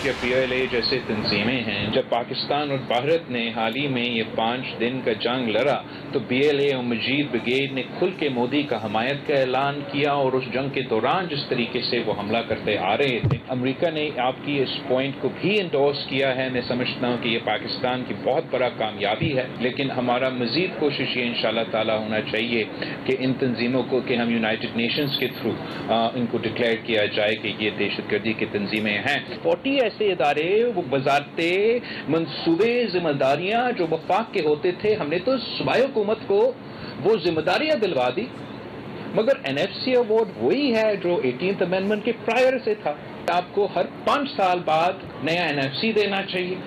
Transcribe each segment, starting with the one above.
या PLA जैसे तंजीमें हैं, जब पाकिस्तान और भारत ने हाल ही में ये 5 दिन का जंग लड़ा तो BLA और मजीद ब्रिगेड ने खुल के मोदी का हमायत का ऐलान किया और उस जंग के दौरान जिस तरीके से वो हमला करते आ रहे थे, अमेरिका ने आपकी इस पॉइंट को भी इंडोर्स किया है। मैं समझता हूँ कि ये पाकिस्तान की बहुत बड़ा कामयाबी है, लेकिन हमारा मजीद कोशिश ये इंशाल्लाह ताला होना चाहिए कि इन तंजीमों को कि हम यूनाइटेड नेशंस के थ्रू इनको डिक्लेयर किया जाए कि ये दहशतगर्दी की तंजीमें हैं। 40 ऐसे इदारे, वो वजारते, मनसूबे, जिम्मेदारियां जो वफाक के होते थे, हमने तो सूबाई हुकूमत को वो जिम्मेदारियां दिलवा दी, मगर NFC अवार्ड वही है जो 18th अमेंडमेंट के प्रायर से था। आपको हर 5 साल बाद नया NFC देना चाहिए।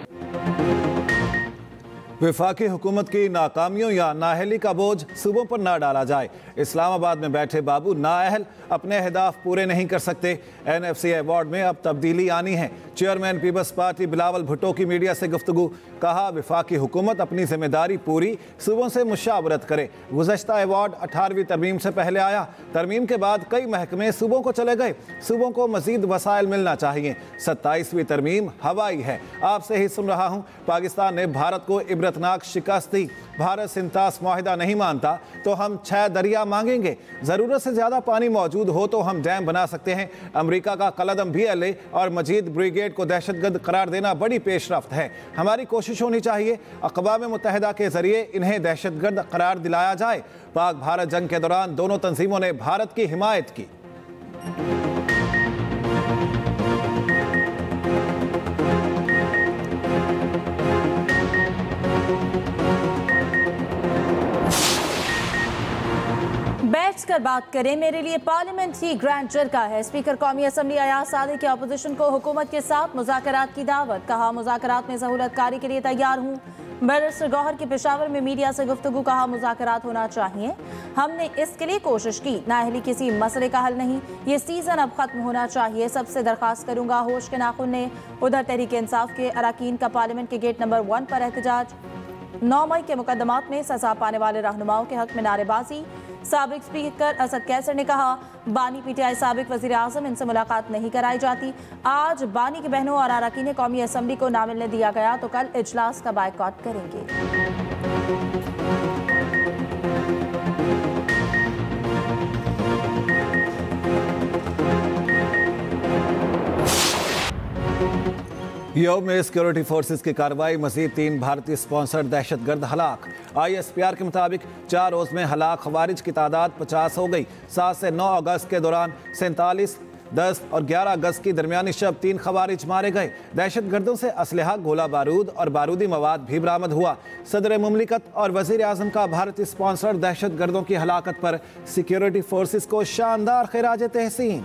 वफाकी हुकूमत की नाकामियों या नाअहली का बोझ सूबों पर ना डाला जाए। इस्लामाबाद में बैठे बाबू नाअहल अपने अहदाफ पूरे नहीं कर सकते। NFC अवार्ड में अब तब्दीली आनी है। Chairman Peoples Party Bilawal Bhutto की मीडिया से गुफ्तगू, कहा वफाकी हुकूमत अपनी जिम्मेदारी पूरी सूबों से मुशावरत करे। गुज़श्ता अवार्ड 18वीं तरमीम से पहले आया, तरमीम के बाद कई महकमे सूबों को चले गए। सूबों को मजीद वसाइल मिलना चाहिए। 27वीं तरमीम हवाई है। आपसे ही सुन रहा हूँ, पाकिस्तान ने भारत को इबरतनाक शिकस्त दी। भारत सिंतास मुआहिदा नहीं मानता तो हम 6 दरिया मांगेंगे। ज़रूरत से ज़्यादा पानी मौजूद हो तो हम डैम बना सकते हैं। अमेरिका का कलदम BLA और मजीद ब्रिगेड को दहशतगर्द करार देना बड़ी पेशरफ्त है। हमारी कोशिश होनी चाहिए अक़वाम मुत्तहिदा के ज़रिए इन्हें दहशतगर्द करार दिलाया जाए। पाक भारत जंग के दौरान दोनों तंजीमों ने भारत की हिमायत की। बैठकर बात करें, मेरे लिए पार्लियामेंट ही ग्रैंड जरका है। स्पीकर कौमी असम्बली अयाज सादिक की अपोजिशन को हुकूमत के साथ मुज़ाकरात की दावत, कहा मुज़ाकरात में सहूलतकारी के लिए तैयार हूँ। बैरिस्टर गौहर की पेशावर में मीडिया से गुफ्तगू, कहा मुज़ाकरात होना चाहिए, हमने इसके लिए कोशिश की। नाअहली किसी मसले का हल नहीं, ये सीज़न अब ख़त्म होना चाहिए। सबसे दरख्वास्त करूँगा होश के नाखुन ने। उधर तहरीक इंसाफ के अरकान का पार्लियामेंट के गेट नंबर 1 पर एहतजाज। 9 मई के मुकदमात में सजा पाने वाले रहनुमाओं के हक में नारेबाजी। साबिक स्पीकर असद कैसर ने कहा बानी PTI साबिक वज़ीर आज़म, इनसे मुलाकात नहीं कराई जाती। आज बानी की बहनों और अरकान कौमी असम्बली को ना मिलने दिया गया तो कल इजलास का बायकॉट करेंगे। यूरोप में सिक्योरिटी फोर्सेस की कार्रवाई, मजीद 3 भारतीय स्पॉन्सर्ड दहशतगर्द हलाक। ISPR के मुताबिक 4 रोज़ में हलाक खवारिज की तादाद 50 हो गई। 7 से 9 अगस्त के दौरान 47, 10 और 11 अगस्त की दरमियानी शब 3 खवारिज मारे गए। दहशतगर्दों से असलहा, गोला बारूद और बारूदी मवाद भी बरामद हुआ। सदर मुमलिकत और वज़ीर आज़म का भारतीय स्पॉन्सर्ड दहशतगर्दों की हलाकत पर सिक्योरिटी फोर्सेस को शानदार खिराज तहसीन।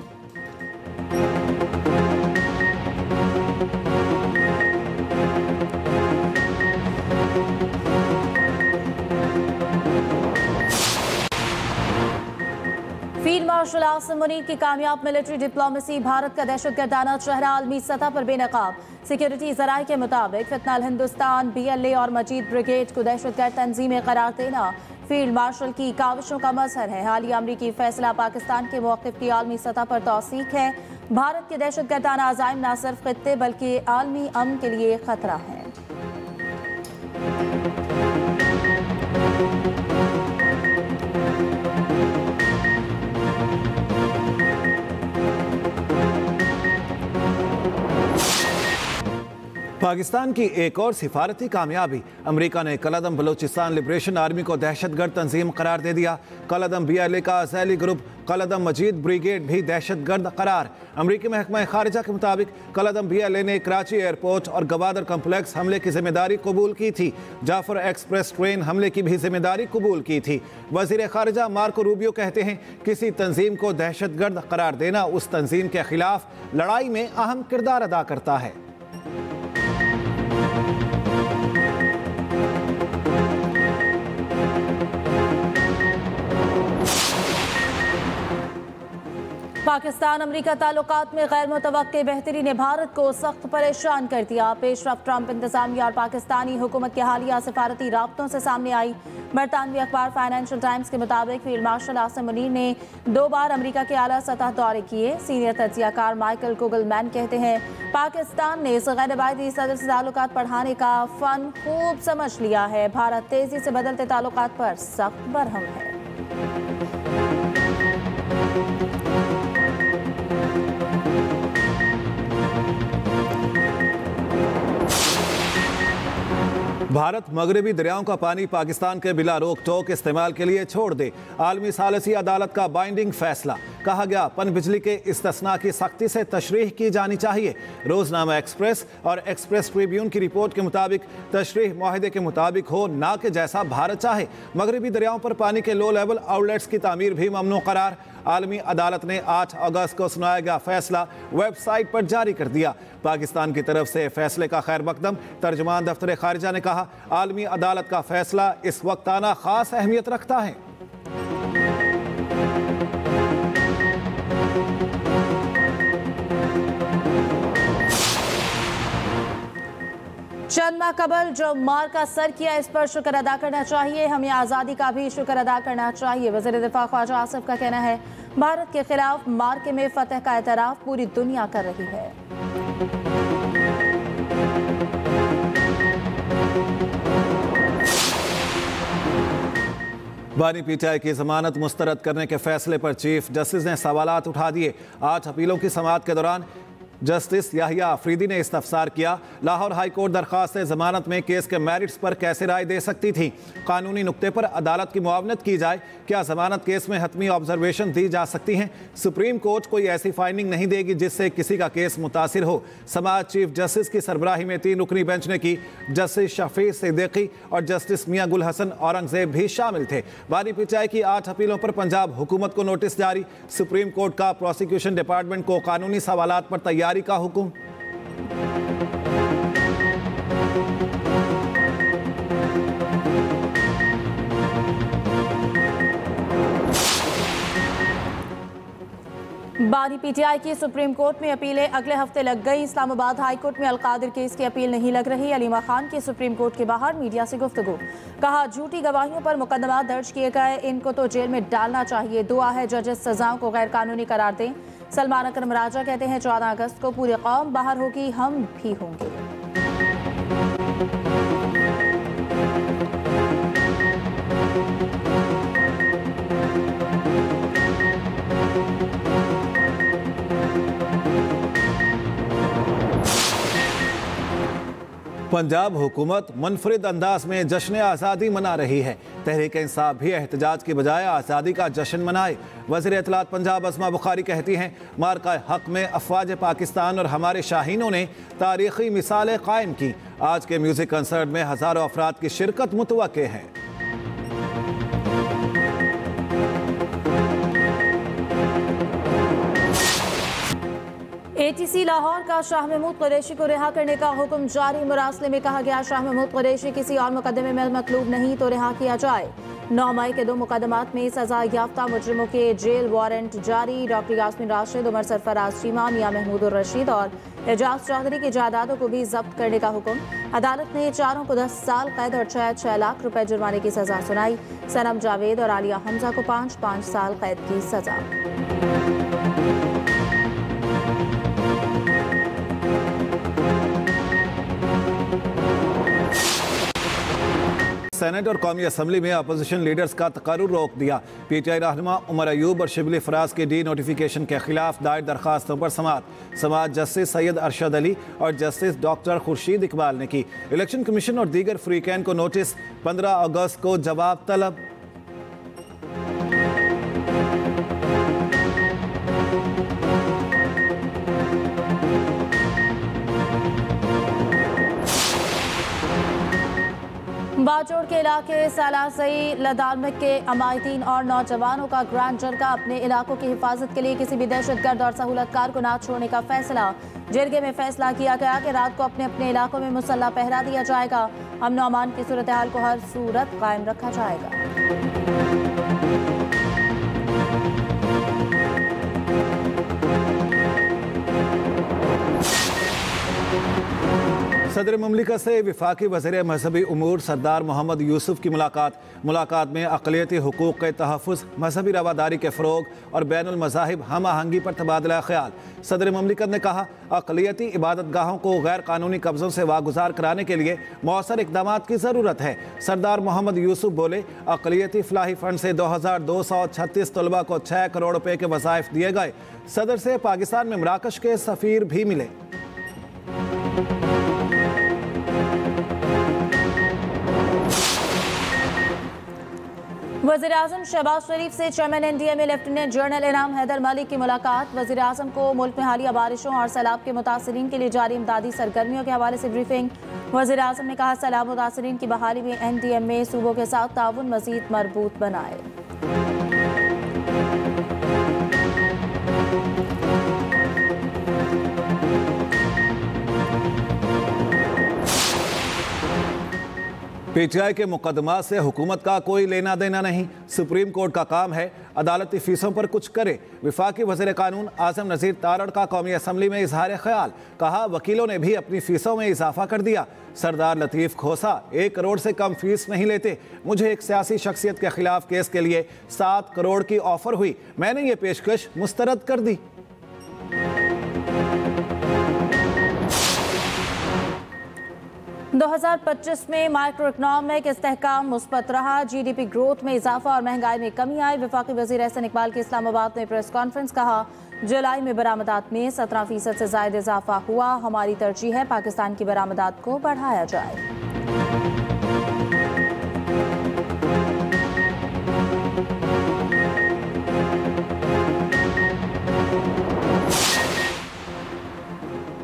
फील्ड मार्शल आसिम मुनीर की कामयाब मिलिट्री डिप्लोमेसी, भारत का दहशतगर्दाना चेहरा आलमी सतह पर बेनकाब। सिक्योरिटी ज़राए के मुताबिक फितनाल हिंदुस्तान, BLA और मजीद ब्रिगेड को दहशतगर्द तंजीमें करार देना फील्ड मार्शल की काविशों का मजहर है। हालिया अमरीकी फैसला पाकिस्तान के मौक़िफ़ की आलमी सतह पर तौसीक है। भारत के दहशतगर्दाना अज़ाइम न सिर्फ खित्ते बल्कि आलमी अमन के लिए खतरा है। पाकिस्तान की एक और सिफारती कामयाबी, अमेरिका ने कलदम बलूचिस्तान लिबरेशन आर्मी को दहशतगर्द तंजीम करार दे दिया। कलदम BLA का अज़ैली ग्रुप कलदम मजीद ब्रिगेड भी दहशतगर्द करार। अमरीकी महकमा खारिजा के मुताबिक कलदम BLA ने कराची एयरपोर्ट और गवादर कम्प्लेक्स हमले की जिम्मेदारी कबूल की थी। जाफर एक्सप्रेस ट्रेन हमले की भी जिम्मेदारी कबूल की थी। वज़ीर खारिजा मार्को रूबियो कहते हैं किसी तंजीम को दहशतगर्द करार देना उस तंजीम के खिलाफ लड़ाई में अहम किरदार अदा करता है। पाकिस्तान अमरीका ताल्लुकात में गैर मुतवक्के बेहतरी ने भारत को सख्त परेशान कर दिया। पेशरफ ट्रंप इंतजामिया और पाकिस्तानी हुकूमत के हालिया सफारती राब्तों से सामने आई। बरतानवी अखबार फाइनेंशियल टाइम्स के मुताबिक फील्ड मार्शल आसिम मुनीर ने 2 बार अमरीका के आला सतह दौरे किए। सीनियर तज्जियाकार माइकल कुगलमैन कहते हैं पाकिस्तान ने इस गैर रवायती सदर से ताल्लुकात बढ़ाने का फन खूब समझ लिया है। भारत तेजी से बदलते ताल्लुकात पर सख्त बरहम है। भारत मगरबी दरियाओं का पानी पाकिस्तान के बिला रोक टोक इस्तेमाल के लिए छोड़ दे। आलमी सालिसी अदालत का बाइंडिंग फैसला। कहा गया पन बिजली के इस्तिस्ना की सख्ती से तशरीह की जानी चाहिए। रोजनामा एक्सप्रेस और एक्सप्रेस ट्रिब्यून की रिपोर्ट के मुताबिक तशरीह मुआहदे के मुताबिक हो, ना कि जैसा भारत चाहे। मगरबी दरियाओं पर पानी के लो लेवल आउटलेट्स की तामीर भी ममनू करार। आलमी अदालत ने 8 अगस्त को सुनाया गया फैसला वेबसाइट पर जारी कर दिया। पाकिस्तान की तरफ से फैसले का खैर मकदम। तर्जुमान दफ्तर खारिजा ने कहा आलमी अदालत का फैसला इस वक्त आना खास अहमियत रखता है। चंद माह कबल जो मार का सर किया इस पर शुक्र अदा करना चाहिए। हमें आज़ादी का भी शुक्र अदा करना चाहिए। वज़ीर दिफा ख्वाजा आसिफ का कहना है भारत के खिलाफ मार्के में फतह का एतराफ पूरी दुनिया कर रही है। बानी पीटीआई की जमानत मुस्तरद करने के फैसले पर चीफ जस्टिस ने सवालात उठा दिए। 8 अपीलों की समाअत के दौरान जस्टिस याहिया अफरीदी ने इस्तफसार किया लाहौर हाई कोर्ट दरखास्त जमानत में केस के मेरिट्स पर कैसे राय दे सकती थी। कानूनी नुक्ते पर अदालत की मुआवनत की जाए। क्या जमानत केस में हतमी ऑब्जर्वेशन दी जा सकती हैं। सुप्रीम कोर्ट कोई ऐसी फाइंडिंग नहीं देगी जिससे किसी का केस मुतासिर हो। समाअत चीफ जस्टिस की सरबराही में 3 रुकनी बेंच ने की। जस्टिस शफी सिद्दीकी और जस्टिस मियां गुल हसन औरंगजेब भी शामिल थे। बानी पीटीआई की 8 अपीलों पर पंजाब हुकूमत को नोटिस जारी। सुप्रीम कोर्ट का प्रोसिक्यूशन डिपार्टमेंट को कानूनी सवालात पर तैयारी का हुक्म। बानी पीटीआई की सुप्रीम कोर्ट में अपीलें अगले हफ्ते लग गई। इस्लामाबाद हाई कोर्ट में अलकादिर केस की अपील नहीं लग रही। अलीमा खान की सुप्रीम कोर्ट के बाहर मीडिया से गुफ्तगू। कहा झूठी गवाहियों पर मुकदमा दर्ज किए गए, इनको तो जेल में डालना चाहिए। दुआ है जजेस सजाओं को गैर कानूनी करार दें। सलमान अकरम राजा कहते हैं 14 अगस्त को पूरी कौम बाहर होगी, हम भी होंगे। पंजाब हुकूमत मुनफरिद अंदाज में जश्न आज़ादी मना रही है। तहरीक इंसाफ भी एहतजाज की बजाय आज़ादी का जश्न मनाए। वज़ीर इत्तलात पंजाब अस्मा बुखारी कहती हैं मार्का हक में अफवाज पाकिस्तान और हमारे शाहीनों ने तारीखी मिसालें कायम की। आज के म्यूज़िक कंसर्ट में हज़ारों अफराद की शिरकत मुतवक्के है। एटीसी लाहौर का शाह महमूद कुरैशी को रिहा करने का हुक्म जारी। मुरासले में कहा गया शाह महमूद कुरैशी किसी और मुकदमे में मतलूब नहीं तो रिहा किया जाए। 9 मई के 2 मुकदमात में सजा याफ्ता मुजरिमों के जेल वारंट जारी। डॉक्टर यास्मीन राशिद, उमर सरफराज चीमा, मियां महमूद रशीद और एजाज चौधरी की जायदादों को भी जब्त करने का हुक्म। अदालत ने चारों को 10 साल कैद और 6 लाख रुपए जुर्माने की सजा सुनाई। सनम जावेद और आलिया हमजा को 5 साल कैद की सजा। सेनेट और कौमी असम्बली में अपोजिशन लीडर्स का तकर्रुर रोक दिया। पीटीआई रहनुमा उमर अयूब और शिबली फराज के डी नोटिफिकेशन के खिलाफ दायर दरखास्तों पर समाअत जस्टिस सैयद अरशद अली और जस्टिस डॉक्टर खुर्शीद इकबाल ने की। इलेक्शन कमीशन और दीगर फ्रीकैन को नोटिस। 15 अगस्त को जवाब तलब। बाजोड़ के इलाके सालासई लदालमक के अमायतीन और नौजवानों का ग्रैंड जरगा। अपने इलाकों की हिफाजत के लिए किसी भी दहशतगर्द और सहूलतकार को ना छोड़ने का फैसला। जरगे में फैसला किया गया कि रात को अपने अपने इलाकों में मुसल्ला पहरा दिया जाएगा। अमन और अमान की सूरत हाल को हर सूरत कायम रखा जाएगा। सदर मुमलिकत से वफाकी वज़ीर मजहबी उमूर सरदार मोहम्मद यूसुफ की मुलाकात में अक़लियती हुकूक़ के तहफ़्फ़ुज़, मजहबी रवादारी के फ़रोग़ और बैनुल मज़ाहिब हम आहंगी पर तबादला ख्याल। सदर मुमलिकत ने कहा, अक़लियती इबादत गाहों को गैर कानूनी कब्ज़ों से वागुज़ार कराने के लिए मौसर इक़दाम की ज़रूरत है। सरदार मोहम्मद यूसुफ बोले, अक़लियती फ़लाही फ़ंड से 2236 तलबा को 6 करोड़ रुपये के वज़ाइफ दिए गए। सदर से पाकिस्तान में मराकश के सफ़ीर भी मिले। वज़ीर-ए-आज़म शहबाज शरीफ से चेयरमैन NDMA लेफ्टिनेंट जनरल इनाम हैदर मलिक की मुलाकात। वज़ीर-ए-आज़म को मुल्क में हालिया बारिशों और सैलाब के मुतासिरीन के लिए जारी इमदादी सरगर्मियों के हवाले से ब्रीफिंग। वज़ीर-ए-आज़म ने कहा, सैलाब मुतासिरीन की बहाली में NDMA सूबों के साथ ताउन मज़ीद मजबूत बनाए। PTI के मुकदमा से हुकूमत का कोई लेना देना नहीं। सुप्रीम कोर्ट का काम है अदालती फीसों पर कुछ करे। वफाकी वज़ीर कानून आज़म नज़ीर तारड़ का कौमी असम्बली में इजहार ख्याल। कहा, वकीलों ने भी अपनी फीसों में इजाफा कर दिया। सरदार लतीफ़ खोसा 1 करोड़ से कम फीस नहीं लेते। मुझे एक सियासी शख्सियत के खिलाफ केस के लिए 7 करोड़ की ऑफर हुई, मैंने ये पेशकश मुस्तरद कर दी। दो 2025 में माइक्रो इकनॉमिक इस्तेहकाम मुस्बत रहा। GDP ग्रोथ में इजाफा और महंगाई में कमी आई। वफाकी वज़ीर एहसन इकबाल की इस्लामाबाद में प्रेस कॉन्फ्रेंस। कहा, जुलाई में बरामदात में 17% से ज़ायद इजाफा हुआ। हमारी तरजीह है पाकिस्तान की बरामदात को बढ़ाया जाए।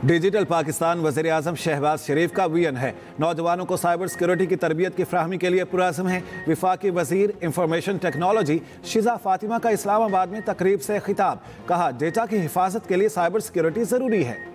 डिजिटल पाकिस्तान वज़ीर आज़म शहबाज शरीफ का विजन है। नौजवानों को साइबर सिक्योरिटी की तरबियत की फ्राहमी के लिए पुरअज़्म है। वफाकी वज़ीर इंफॉर्मेशन टेक्नोलॉजी शिजा फातिमा का इस्लामाबाद में तकरीब से खिताब। कहा, डेटा की हिफाजत के लिए साइबर सिक्योरिटी ज़रूरी है।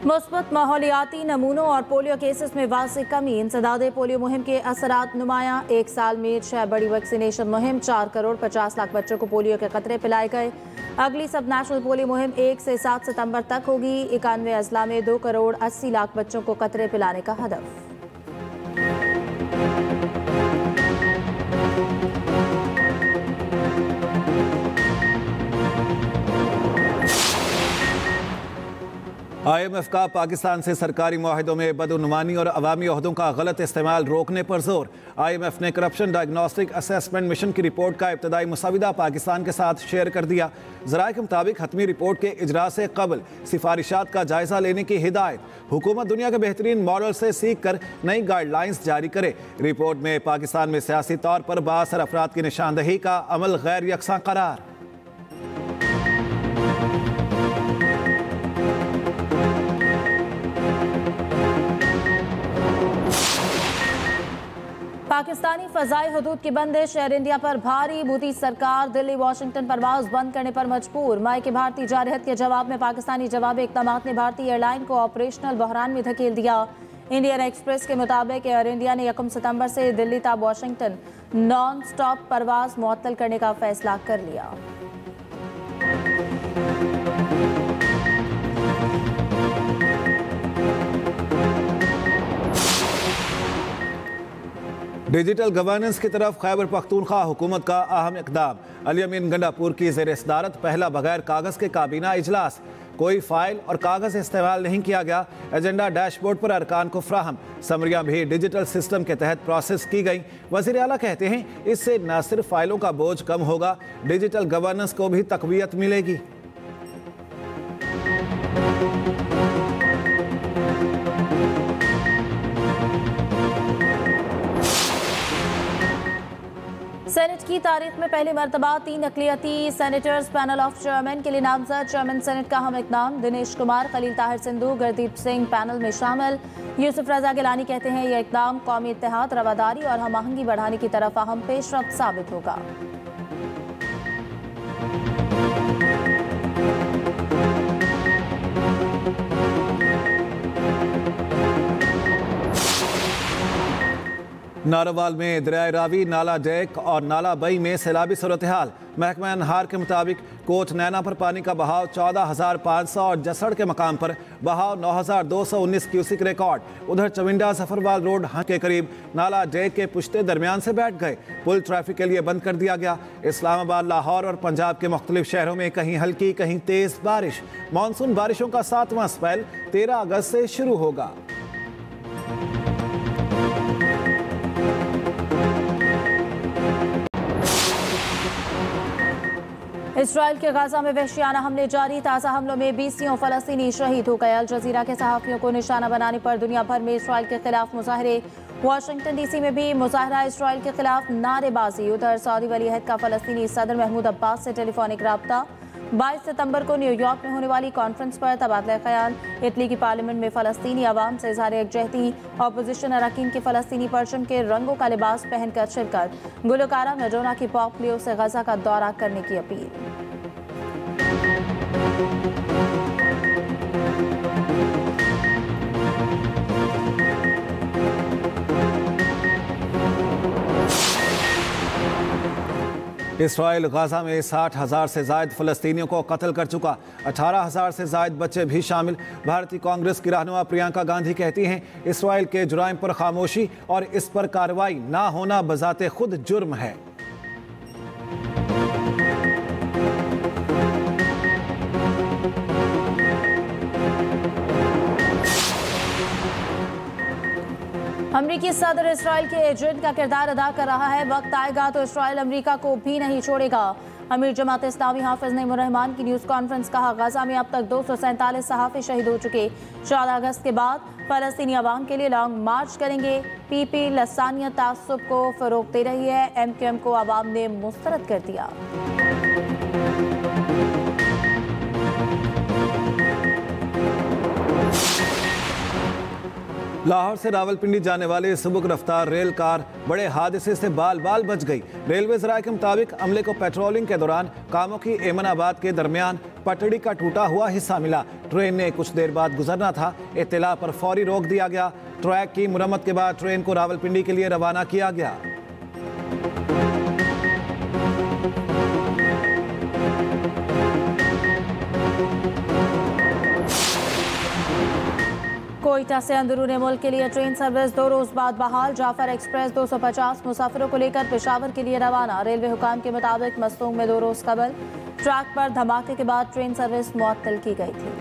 मुस्बत माहौलियाती नमूनों और पोलियो केसेस में वाज़ेह कमी। इंसदादे पोलियो मुहिम के असरात नुमाया। 1 साल में 6 बड़ी वैक्सीनेशन मुहिम, 4 करोड़ 50 लाख बच्चों को पोलियो के कतरे पिलाए गए। अगली सब नेशनल पोलियो मुहिम 1 से 7 सितंबर तक होगी। 91 अजला में 2 करोड़ 80 लाख बच्चों को कतरे पिलाने का हदफ। IMF का पाकिस्तान से सरकारी मुआहिदों में बदउनवानी और अवामी ओहदों का गलत इस्तेमाल रोकने पर जोर। IMF ने करप्शन डायग्नोस्टिक असेसमेंट मिशन की रिपोर्ट का इब्तदाई मुसविदा पाकिस्तान के साथ शेयर कर दिया। ज़राए के मुताबिक हतमी रिपोर्ट के इजरा से कबल सिफारिशात का जायजा लेने की हिदायत। हुकूमत दुनिया के बेहतरीन मॉडल से सीख कर नई गाइडलाइंस जारी करे। रिपोर्ट में पाकिस्तान में सियासी तौर पर बाअसर अफराद की निशानदही का अमल गैर यकसा करार। पाकिस्तानी फ़ज़ाई हदूद की बंदिश, एयर इंडिया पर भारी। बूती सरकार दिल्ली वाशिंगटन परवाज बंद करने पर मजबूर। माई के भारतीय जारहत के जवाब में पाकिस्तानी जवाबी इक़दामात ने भारतीय एयरलाइन को ऑपरेशनल बहरान में धकेल दिया। इंडियन एक्सप्रेस के मुताबिक एयर इंडिया ने 1 सितंबर से दिल्ली ता वाशिंगटन नॉन स्टॉप परवाज मुअत्तल करने का फैसला कर लिया। डिजिटल गवर्नेंस की तरफ खैबर पख्तूनख्वा हुकूमत का अहम इकदाम। अली अमीन गंडापुर की ज़ेर सदारत पहला बगैर कागज़ के काबीना इजलास। कोई फाइल और कागज़ इस्तेमाल नहीं किया गया। एजेंडा डैशबोर्ड पर अरकान को फ्राहम। समरियां भी डिजिटल सिस्टम के तहत प्रोसेस की गई। वज़ीर आला कहते हैं, इससे न सिर्फ फाइलों का बोझ कम होगा, डिजिटल गवर्नेंस को भी तक़वियत मिलेगी। सेनेट की तारीख में पहली मरतबा 3 अक़लियती सेनेटर्स पैनल ऑफ चेयरमैन के लिए नामजद। चेयरमैन सेनेट का हम इक़दाम दिनेश कुमार, खलील ताहिर सिंधु, गुरदीप सिंह पैनल में शामिल। यूसुफ रजा गिलानी कहते हैं, यह इक़दाम कौमी इत्तेहाद, रवादारी और हम आहंगी बढ़ाने की तरफ अहम पेशरफ्त साबित होगा। नारोवाल में दरिया रावी, नाला डेक और नाला बई में सैलाबी सूरत हाल। महकमा अनहार के मुताबिक कोट नैना पर पानी का बहाव 14,500 और जसड़ के मकाम पर बहाव 9,219 क्यूसिक रिकॉर्ड। उधर चविंडा सफरवाल रोड के करीब नाला डेक के पुश्ते दरमियान से बैठ गए। पुल ट्रैफिक के लिए बंद कर दिया गया। इस्लामाबाद, लाहौर और पंजाब के मुख्तलिफ शहरों में कहीं हल्की कहीं तेज बारिश। मानसून बारिशों का 7वां स्पेल 13 अगस्त से शुरू होगा। इसराइल के गाजा में वहशियाना हमले जारी। ताज़ा हमलों में 20 फ़लस्तीनी शहीद हो गए। अल जजीरा के सहाफ़ियों को निशाना बनाने पर दुनिया भर में इसराइल के खिलाफ मुजाहरे। वाशिंगटन डीसी में भी मुजाहरा, इसराइल के खिलाफ नारेबाजी। उधर सऊदी वली अहद का फ़लस्तीनी सदर महमूद अब्बास से टेलीफोनिक रब्ता। 22 सितंबर को न्यूयॉर्क में होने वाली कॉन्फ्रेंस पर तबादला ख्याल। इटली की पार्लियामेंट में फ़लस्तीनी अवाम से इज़हार यकजहती। अपोजिशन अरकान के फ़लस्तीनी परचम के रंगों का लिबास पहनकर शिरकत। गुलकारा मैडोना की पॉप लियो से गजा का दौरा करने की अपील। इसराइल गाजा में 60,000 से जायद फ़लस्तीनियों को कत्ल कर चुका। 18,000 से जायद बच्चे भी शामिल। भारतीय कांग्रेस की रहनुमा प्रियंका गांधी कहती हैं इसराइल के जुराइम पर खामोशी और इस पर कार्रवाई ना होना बजाते खुद जुर्म है। अमरीकी सदर इसराइल के एजेंट का किरदार अदा कर रहा है। वक्त आएगा तो इसराइल अमरीका को भी नहीं छोड़ेगा। अमीर जमात इस्लामी हाफिज नईमुर रहमान की न्यूज़ कॉन्फ्रेंस। कहा, गाजा में अब तक 247 सहाफ़ी शहीद हो चुके। 14 अगस्त के बाद फ़लस्तीनी अवाम के लिए लॉन्ग मार्च करेंगे। पीपी लसानियत तासुब को फ़रोग़ दे रही है। MQM को अवाम ने मुस्तरद कर दिया। लाहौर से रावलपिंडी जाने वाली सुबुक रफ्तार रेल कार बड़े हादसे से बाल बाल बच गई। रेलवे ज़राए के मुताबिक अमले को पेट्रोलिंग के दौरान कामों की एमनाबाद के दरमियान पटड़ी का टूटा हुआ हिस्सा मिला। ट्रेन ने कुछ देर बाद गुजरना था। इत्तला पर फौरी रोक दिया गया। ट्रैक की मुरम्मत के बाद ट्रेन को रावलपिंडी के लिए रवाना किया गया। कोयटा से अंदरूनी मुल्क के लिए ट्रेन सर्विस 2 रोज बाद बहाल। जाफर एक्सप्रेस 250 मुसाफिरों को लेकर पेशावर के लिए रवाना। रेलवे हुकाम के मुताबिक मस्तूंग में 2 रोज कबल ट्रैक पर धमाके के बाद ट्रेन सर्विस मुअत्तल की गई थी।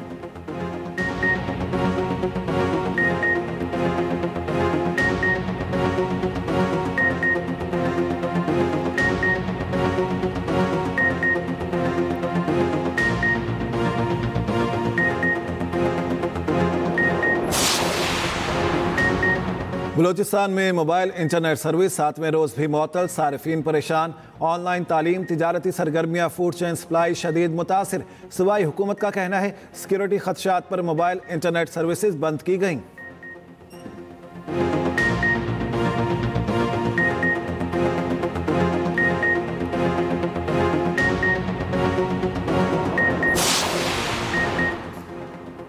बलूचिस्तान में मोबाइल इंटरनेट सर्विस 7वें रोज़ भी मुअत्तल। सारिफीन परेशान। ऑनलाइन तालीम, तिजारती सरगर्मियाँ, फूड चेन सप्लाई शदीद मुतासिर। सूबाई हुकूमत का कहना है सिक्योरिटी खदशात पर मोबाइल इंटरनेट सर्विसेज बंद की गईं।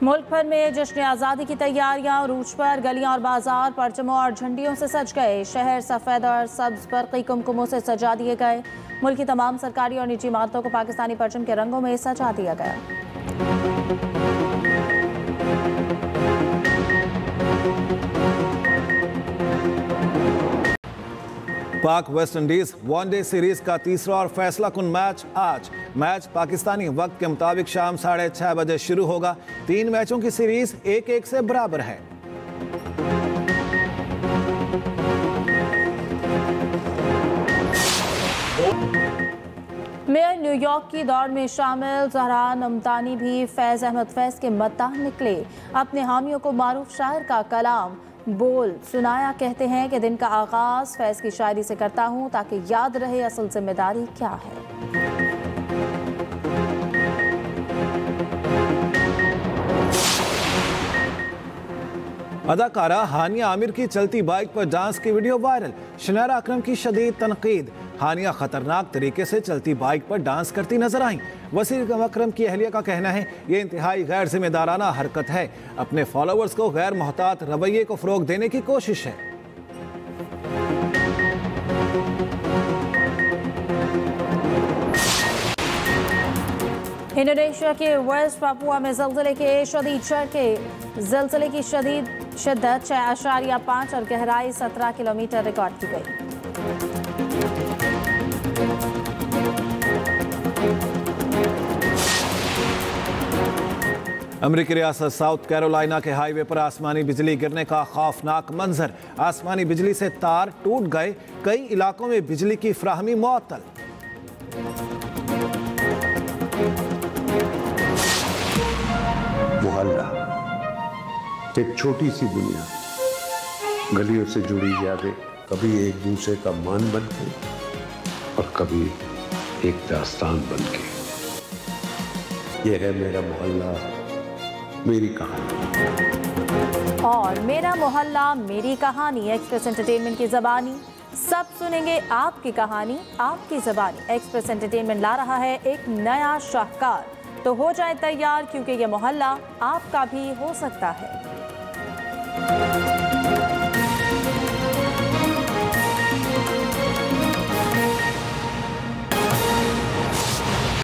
मुल्क भर में जश्न आज़ादी की तैयारियां रूज पर। गलियां और बाजार परचमों और झंडियों से सज गए। शहर सफ़ेद और सब्ज बरक़ी कुमकुमों से सजा दिए गए। मुल्क की तमाम सरकारी और निजी इमारतों को पाकिस्तानी परचम के रंगों में सजा दिया गया। पाक वेस्ट इंडीज वनडे सीरीज का तीसरा और फैसला कुन मैच आज। मैच पाकिस्तानी वक्त के मुताबिक शाम 6:30 बजे शुरू होगा। 3 मैचों की सीरीज 1-1 से बराबर है। मेयर न्यूयॉर्क की दौड़ में शामिल ज़हरान अमदानी भी फैज़ अहमद फैज़ के मद्दाह निकले। अपने हामियों को मारूफ शायर का कलाम बोल सुनाया। कहते हैं कि दिन का आगाज फैज़ की शायरी से करता हूँ ताकि याद रहे असल जिम्मेदारी क्या है। अदाकारा हानिया आमिर की चलती बाइक पर डांस की वीडियो वायरल। शनारा अकरम की शदीद तनकीद। हानिया खतरनाक तरीके से चलती बाइक पर डांस करती नजर आईं। वसीर अकरम की अहलिया का कहना है ये इंतहाई गैर जिम्मेदाराना हरकत है। अपने फॉलोअर्स को गैर मोहतात रवैये को फ़रोग़ देने की कोशिश है। इंडोनेशिया के वेस्ट पापुआ में ज़लज़ले के शदीद झटके। ज़लज़ले की शदीद शिद्दत 6.5 और गहराई 17 किलोमीटर रिकॉर्ड की गई। अमेरिकी रियासत साउथ कैरोलिना के हाईवे पर आसमानी बिजली गिरने का खौफनाक मंजर। आसमानी बिजली से तार टूट गए, कई इलाकों में बिजली की फ्राहमी मुअत्तल। मोहल्ला एक छोटी सी दुनिया, गलियों से जुड़ी यादें कभी एक दूसरे का मान बन के और कभी एक दास्तान बन के। यह है मेरा मोहल्ला, मेरी कहानी। और मेरा मोहल्ला मेरी कहानी एक्सप्रेस एंटरटेनमेंट की ज़बानी। सब सुनेंगे आपकी कहानी, आपकी ज़बानी। एक्सप्रेस एंटरटेनमेंट ला रहा है एक नया शाहकार, तो हो जाए तैयार क्योंकि ये मोहल्ला आपका भी हो सकता है।